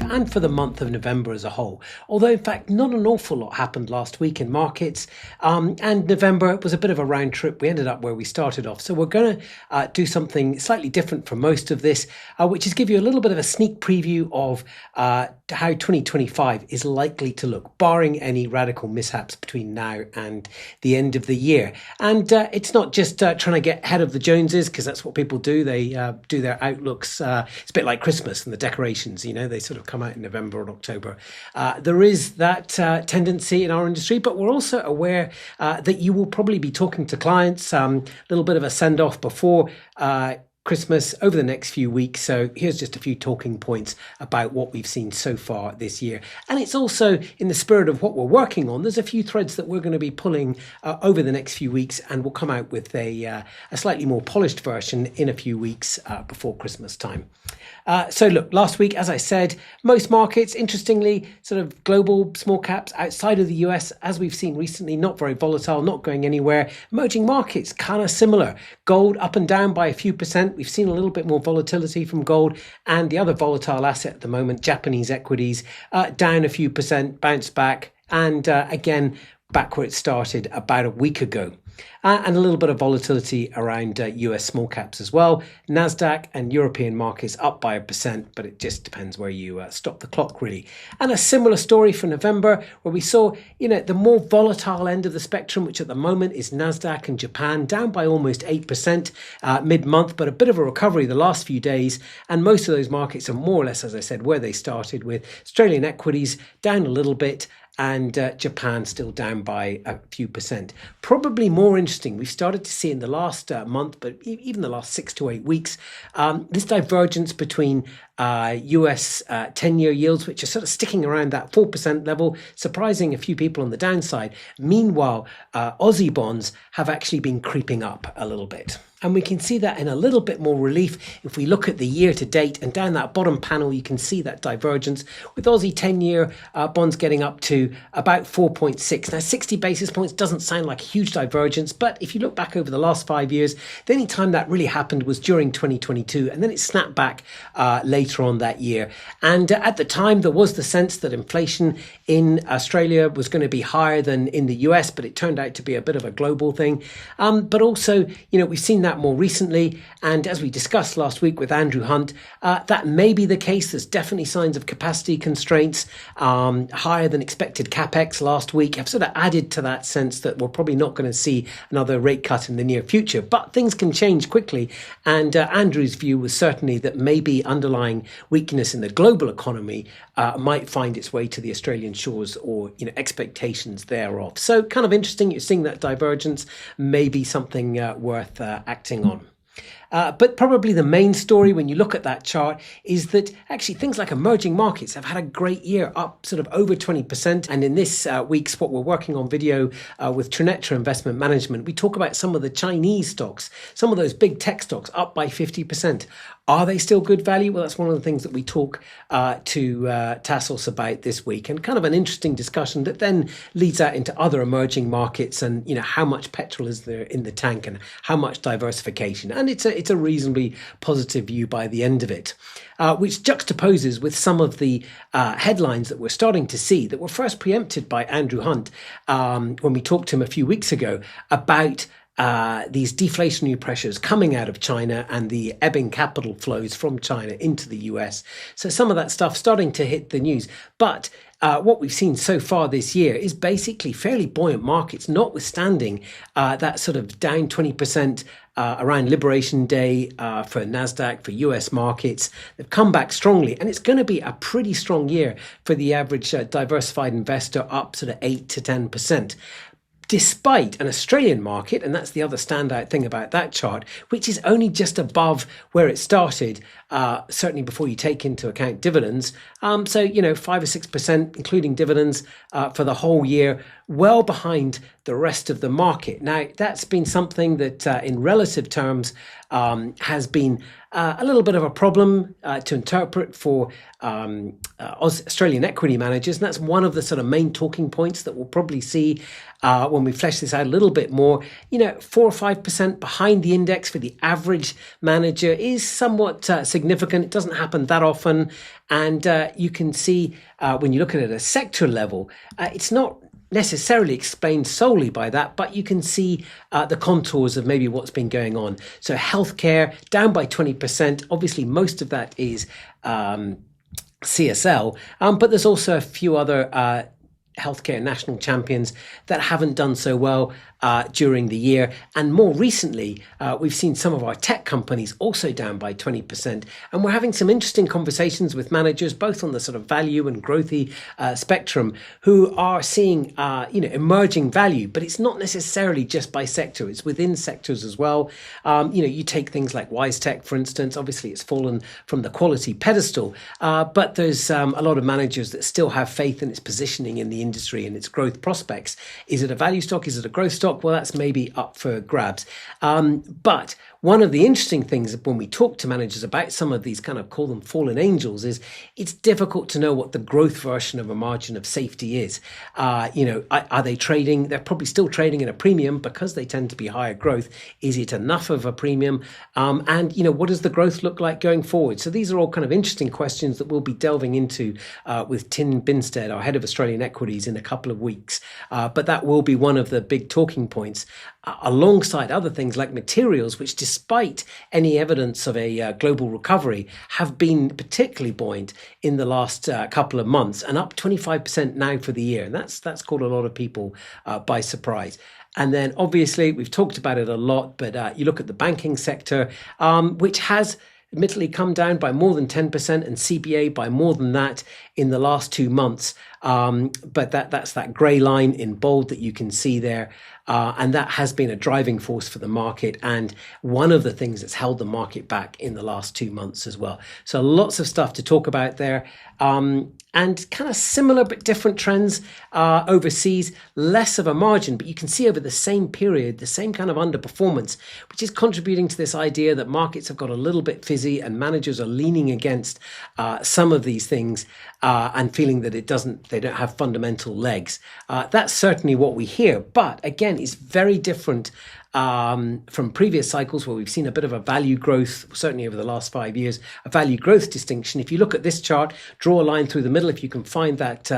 and for the month of November as a whole. Although, in fact, not an awful lot happened last week in markets, and November was a bit of a round trip. We ended up where we started off. So we're going to do something slightly different for most of this, which is give you a little bit of a sneak preview of how 2025 is likely to look, barring any radical mishaps between now and the end of the year. And it's not just trying to get ahead of the Joneses, because that's what people do. They do their outlooks. It's a bit like Christmas and the decorations, they sort of come out in November and October. There is that tendency in our industry, but we're also aware that you will probably be talking to clients, a little bit of a send-off before Christmas over the next few weeks. So here's just a few talking points about what we've seen so far this year. And it's also in the spirit of what we're working on. There's a few threads that we're going to be pulling over the next few weeks, and we'll come out with a slightly more polished version in a few weeks before Christmas time. So look, last week, as I said, most markets, interestingly, sort of global small caps outside of the US, as we've seen recently, not very volatile, not going anywhere. Emerging markets, kind of similar. Gold up and down by a few percent. We've seen a little bit more volatility from gold, and the other volatile asset at the moment, Japanese equities, down a few percent, bounced back, and again, back where it started about a week ago. And a little bit of volatility around US small caps as well. NASDAQ and European markets up by 1%, but it just depends where you stop the clock, really. And a similar story for November, where we saw, the more volatile end of the spectrum, which at the moment is NASDAQ and Japan, down by almost 8% mid-month, but a bit of a recovery the last few days. And most of those markets are more or less, as I said, where they started, with Australian equities down a little bit, and Japan still down by a few percent. Probably more interesting, we've started to see in the last month, but even the last 6 to 8 weeks, this divergence between US 10-year yields, which are sort of sticking around that 4% level, surprising a few people on the downside. Meanwhile, Aussie bonds have actually been creeping up a little bit. And we can see that in a little bit more relief if we look at the year to date, and down that bottom panel you can see that divergence with Aussie 10-year bonds getting up to about 4.6. Now 60 basis points doesn't sound like a huge divergence, but if you look back over the last 5 years, the only time that really happened was during 2022, and then it snapped back later on that year. And at the time there was the sense that inflation in Australia was going to be higher than in the US, but it turned out to be a bit of a global thing. But also, we've seen that more recently, and as we discussed last week with Andrew Hunt, that may be the case. There's definitely signs of capacity constraints, higher than expected capex last week have sort of added to that sense that we're probably not going to see another rate cut in the near future, but things can change quickly. And Andrew's view was certainly that maybe underlying weakness in the global economy might find its way to the Australian shores, or expectations thereof. So kind of interesting, you're seeing that divergence, maybe something worth acting on. But probably the main story when you look at that chart is that actually things like emerging markets have had a great year, up sort of over 20%. And in this week's What We're Working On video with Trinetra Investment Management, we talk about some of the Chinese stocks, some of those big tech stocks up by 50%. Are they still good value? Well, that's one of the things that we talk to Tassos about this week, and kind of an interesting discussion that then leads out into other emerging markets, and how much petrol is there in the tank and how much diversification. And it's a reasonably positive view by the end of it, which juxtaposes with some of the headlines that we're starting to see that were first preempted by Andrew Hunt when we talked to him a few weeks ago about these deflationary pressures coming out of China and the ebbing capital flows from China into the US. So some of that stuff starting to hit the news. But what we've seen so far this year is basically fairly buoyant markets, notwithstanding that sort of down 20% around Liberation Day for NASDAQ, for US markets. They've come back strongly, and it's going to be a pretty strong year for the average diversified investor, up sort of 8 to 10%. Despite an Australian market, and that's the other standout thing about that chart, which is only just above where it started, certainly before you take into account dividends. So, 5 or 6%, including dividends for the whole year, well behind the rest of the market. Now, that's been something that in relative terms has been a little bit of a problem to interpret for Australian equity managers. And that's one of the sort of main talking points that we'll probably see when we flesh this out a little bit more. 4 or 5% behind the index for the average manager is somewhat significant. significant. It doesn't happen that often. And you can see when you look at it at a sector level, it's not necessarily explained solely by that, but you can see the contours of maybe what's been going on. So healthcare down by 20%. Obviously, most of that is CSL, but there's also a few other healthcare national champions that haven't done so well during the year. And more recently, we've seen some of our tech companies also down by 20%. And we're having some interesting conversations with managers, both on the sort of value and growthy spectrum, who are seeing, emerging value, but it's not necessarily just by sector. It's within sectors as well. You take things like WiseTech, for instance. Obviously, it's fallen from the quality pedestal, but there's a lot of managers that still have faith in its positioning in the industry and its growth prospects. Is it a value stock? Is it a growth stock? Well, that's maybe up for grabs. But one of the interesting things when we talk to managers about some of these kind of call them fallen angels is it's difficult to know what the growth version of a margin of safety is. Are they trading? They're probably still trading at a premium because they tend to be higher growth. Is it enough of a premium? And what does the growth look like going forward? So these are all kind of interesting questions that we'll be delving into with Tim Binstead, our head of Australian equities, in a couple of weeks. But that will be one of the big talking points, alongside other things like materials, which despite any evidence of a global recovery have been particularly buoyant in the last couple of months, and up 25% now for the year. And that's caught a lot of people by surprise. And then obviously we've talked about it a lot, but you look at the banking sector, which has admittedly come down by more than 10%, and CBA by more than that in the last 2 months. But that's that grey line in bold that you can see there. And that has been a driving force for the market, and one of the things that's held the market back in the last 2 months as well. So lots of stuff to talk about there. And kind of similar but different trends overseas, less of a margin, but you can see over the same period, the same kind of underperformance, which is contributing to this idea that markets have got a little bit fizzy and managers are leaning against some of these things and feeling that they don't have fundamental legs. That's certainly what we hear, but again, it's very different from previous cycles where we've seen a bit of a value growth, certainly over the last 5 years, a value growth distinction. If you look at this chart, draw a line through the middle, if you can find that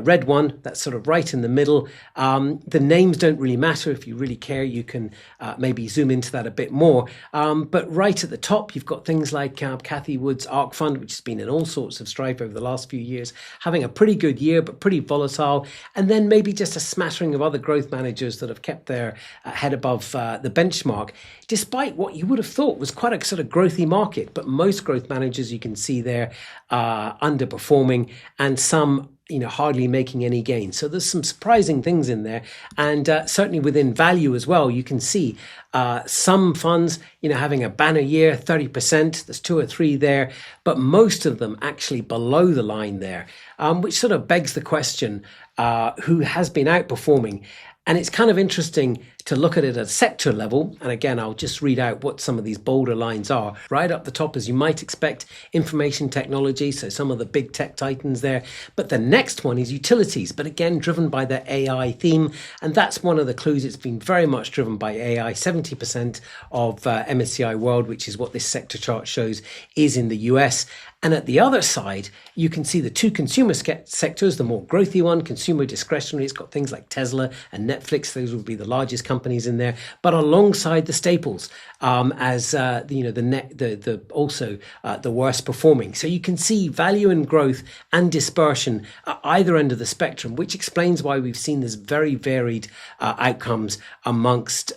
red one, that's sort of right in the middle. The names don't really matter. If you really care, you can maybe zoom into that a bit more. But right at the top, you've got things like Cathy Wood's ARC Fund, which has been in all sorts of strife over the last few years, having a pretty good year, but pretty volatile. And then maybe just a smattering of other growth managers that have kept their head above the benchmark, despite what you would have thought was quite a sort of growthy market. But most growth managers you can see there underperforming, and some hardly making any gains. So there's some surprising things in there, and certainly within value as well, you can see some funds having a banner year, 30%. There's 2 or 3 there, but most of them actually below the line there, which sort of begs the question, who has been outperforming? And it's kind of interesting to look at it at a sector level. And again, I'll just read out what some of these bolder lines are. Right up the top, as you might expect, information technology, so some of the big tech titans there. But the next one is utilities, but again, driven by the AI theme. And that's one of the clues. It's been very much driven by AI. 70% of MSCI World, which is what this sector chart shows, is in the US. And at the other side, you can see the 2 consumer sectors, the more growthy one, consumer discretionary. It's got things like Tesla and Netflix. Those would be the largest companies in there. But alongside the staples, as the worst performing. So you can see value and growth and dispersion at either end of the spectrum, which explains why we've seen this very varied outcomes amongst,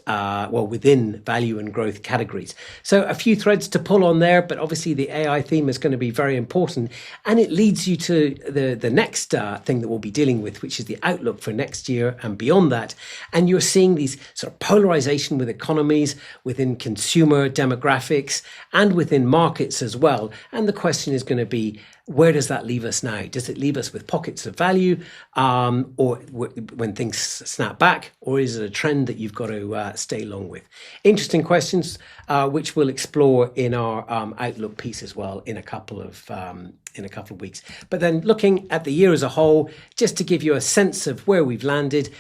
within value and growth categories. So a few threads to pull on there, but obviously the AI theme is going to be very important, and it leads you to the next thing that we'll be dealing with, which is the outlook for next year and beyond that. And you're seeing these sort of polarization with economies, within consumer demographics, and within markets as well. And the question is going to be, where does that leave us now? Does it leave us with pockets of value, or when things snap back, or is it a trend that you've got to stay long with? Interesting questions, which we'll explore in our outlook piece as well in a couple of in a couple of weeks. But then looking at the year as a whole, just to give you a sense of where we've landed.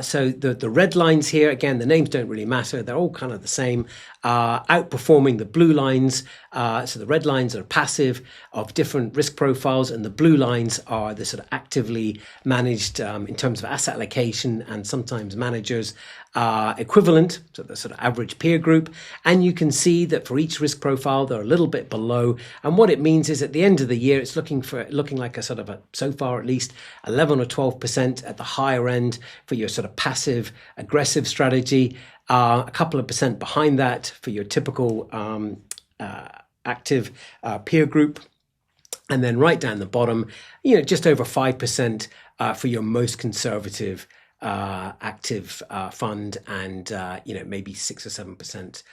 So the red lines here, again, the names don't really matter. They're all kind of the same, outperforming the blue lines. So the red lines are passive of different risk profiles, and the blue lines are the sort of actively managed in terms of asset allocation and sometimes managers equivalent, so the sort of average peer group. And you can see that for each risk profile, they're a little bit below. And what it means is at the end of the year, it's looking like a sort of so far at least 11 or 12% at the higher end for your sort of passive aggressive strategy, a couple of percent behind that for your typical active peer group. And then right down the bottom, just over 5% for your most conservative active fund, and maybe 6 or 7%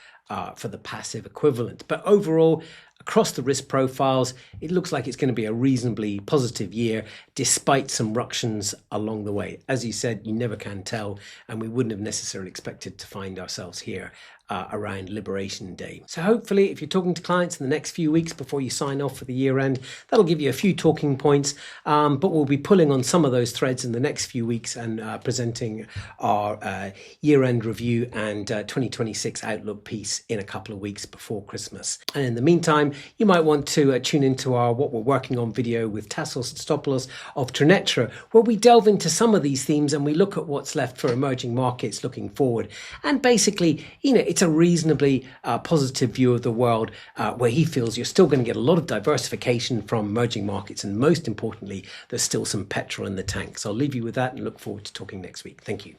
for the passive equivalent. But overall, across the risk profiles, it looks like it's going to be a reasonably positive year, despite some ructions along the way. As you said, you never can tell, and we wouldn't have necessarily expected to find ourselves here around Liberation Day. So hopefully, if you're talking to clients in the next few weeks before you sign off for the year end, that'll give you a few talking points, but we'll be pulling on some of those threads in the next few weeks and presenting our year end review and 2026 outlook piece in a couple of weeks before Christmas. And in the meantime, you might want to tune into our What We're Working On video with Tassos Stopoulos of Trenetra, where we delve into some of these themes and we look at what's left for emerging markets looking forward. And basically, it's a reasonably positive view of the world, where he feels you're still going to get a lot of diversification from emerging markets, and most importantly, there's still some petrol in the tank. So I'll leave you with that and look forward to talking next week. Thank you.